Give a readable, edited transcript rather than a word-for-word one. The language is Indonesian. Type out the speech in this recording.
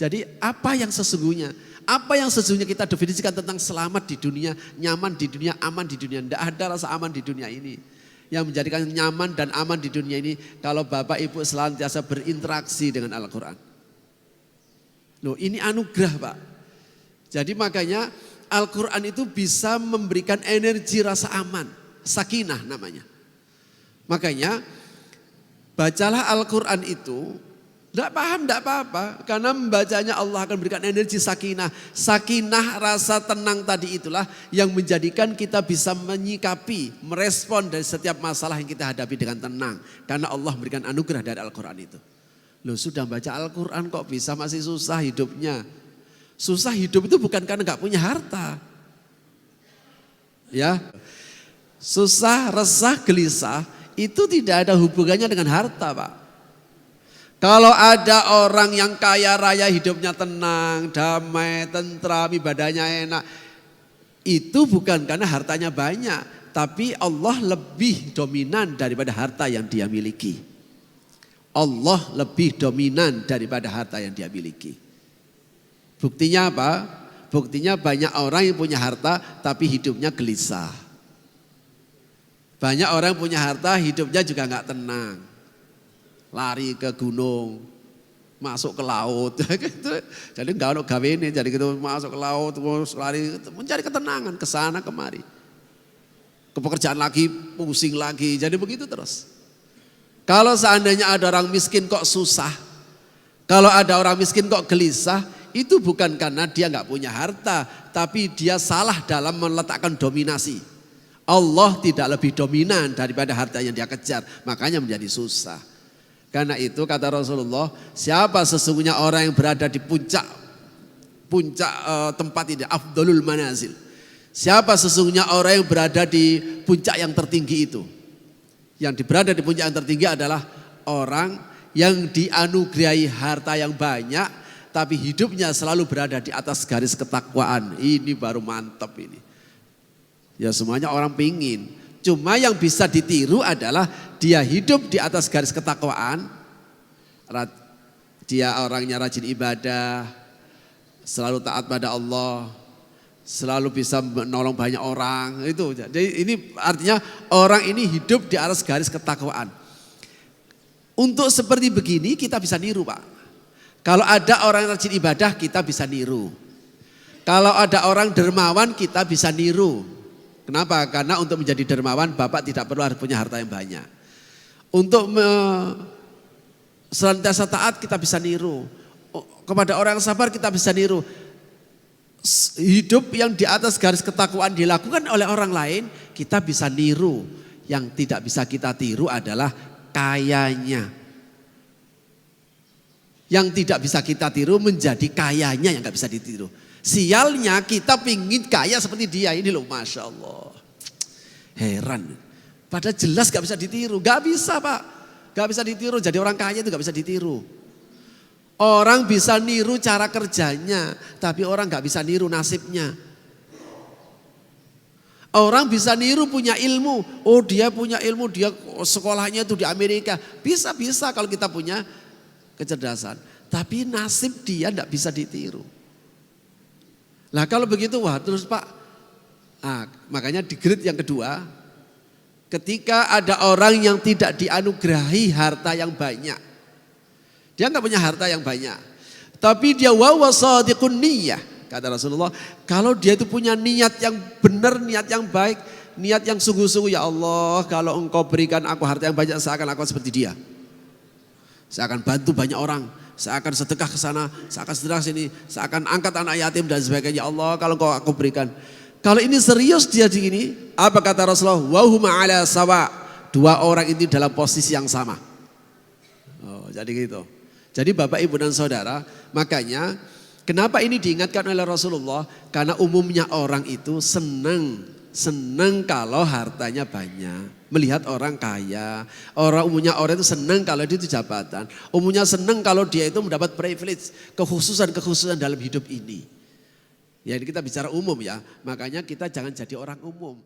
Jadi apa yang sesungguhnya? Apa yang sesungguhnya kita definisikan tentang selamat di dunia, nyaman di dunia, aman di dunia. Tidak ada rasa aman di dunia ini. Yang menjadikan nyaman dan aman di dunia ini kalau Bapak Ibu senantiasa berinteraksi dengan Al-Quran. Loh, ini anugerah Pak. Jadi makanya Al-Quran itu bisa memberikan energi rasa aman. Sakinah namanya. Makanya bacalah Al-Quran itu. Tidak paham, tidak apa-apa. Karena membacanya Allah akan berikan energi sakinah. Sakinah rasa tenang tadi itulah yang menjadikan kita bisa menyikapi, merespon dari setiap masalah yang kita hadapi dengan tenang. Karena Allah memberikan anugerah dari Al-Quran itu. Loh sudah baca Al-Quran kok bisa masih susah hidupnya. Susah hidup itu bukan karena gak punya harta. Ya, susah, resah, gelisah itu tidak ada hubungannya dengan harta Pak. Kalau ada orang yang kaya raya hidupnya tenang, damai, tentram, ibadahnya enak. Itu bukan karena hartanya banyak. Tapi Allah lebih dominan daripada harta yang dia miliki. Allah lebih dominan daripada harta yang dia miliki. Buktinya apa? Buktinya banyak orang yang punya harta tapi hidupnya gelisah. Banyak orang yang punya harta hidupnya juga gak tenang. Lari ke gunung, masuk ke laut, jadi nggak ada gawe ini, jadi gitu masuk ke laut, terus lari mencari ketenangan ke sana kemari, ke pekerjaan lagi, pusing lagi, jadi begitu terus. Kalau seandainya ada orang miskin kok susah, kalau ada orang miskin kok gelisah, itu bukan karena dia nggak punya harta, tapi dia salah dalam meletakkan dominasi. Allah tidak lebih dominan daripada harta yang dia kejar, makanya menjadi susah. Karena itu kata Rasulullah, siapa sesungguhnya orang yang berada di puncak tempat ini, afdalul manazil. Siapa sesungguhnya orang yang berada di puncak yang tertinggi itu. Yang berada di puncak yang tertinggi adalah orang yang dianugerahi harta yang banyak, tapi hidupnya selalu berada di atas garis ketakwaan. Ini baru mantap ini. Ya semuanya orang pingin. Cuma yang bisa ditiru adalah dia hidup di atas garis ketakwaan. Dia orangnya rajin ibadah, selalu taat pada Allah, selalu bisa menolong banyak orang. Itu. Jadi ini artinya orang ini hidup di atas garis ketakwaan. Untuk seperti begini kita bisa niru Pak. Kalau ada orang yang rajin ibadah kita bisa niru. Kalau ada orang dermawan kita bisa niru. Kenapa? Karena untuk menjadi dermawan Bapak tidak perlu harus punya harta yang banyak. Untuk senantiasa taat kita bisa niru. Kepada orang yang sabar kita bisa niru. Hidup yang di atas garis ketakwaan dilakukan oleh orang lain kita bisa niru. Yang tidak bisa kita tiru adalah kayanya. Yang tidak bisa kita tiru menjadi kayanya yang gak bisa ditiru. Sialnya kita pingin kaya seperti dia ini loh, Masya Allah. Heran. Padahal jelas gak bisa ditiru. Gak bisa Pak. Gak bisa ditiru. Jadi orang kaya itu gak bisa ditiru. Orang bisa niru cara kerjanya. Tapi orang gak bisa niru nasibnya. Orang bisa niru punya ilmu. Oh dia punya ilmu. Dia sekolahnya itu di Amerika. Bisa kalau kita punya kecerdasan. Tapi nasib dia gak bisa ditiru. Nah kalau begitu wah terus Pak, makanya di grade yang kedua, ketika ada orang yang tidak dianugerahi harta yang banyak, dia nggak punya harta yang banyak, tapi dia wawasadiqun niyah, kata Rasulullah, kalau dia itu punya niat yang benar, niat yang baik, niat yang sungguh-sungguh, ya Allah kalau engkau berikan aku harta yang banyak saya akan lakukan seperti dia, saya akan bantu banyak orang. Saya akan sedekah ke sana, saya akan sedekah sini, saya akan angkat anak yatim dan sebagainya. Ya Allah kalau kau aku berikan. Kalau ini serius dia begini, apa kata Rasulullah? Wahuma ala sawa. Dua orang ini dalam posisi yang sama. Oh, jadi gitu. Jadi Bapak Ibu dan Saudara, makanya kenapa ini diingatkan oleh Rasulullah? Karena umumnya orang itu senang kalau hartanya banyak. Melihat orang kaya, umumnya orang itu senang kalau dia itu jabatan. Umumnya senang kalau dia itu mendapat privilege, kekhususan dalam hidup ini. Ya ini kita bicara umum ya, makanya kita jangan jadi orang umum.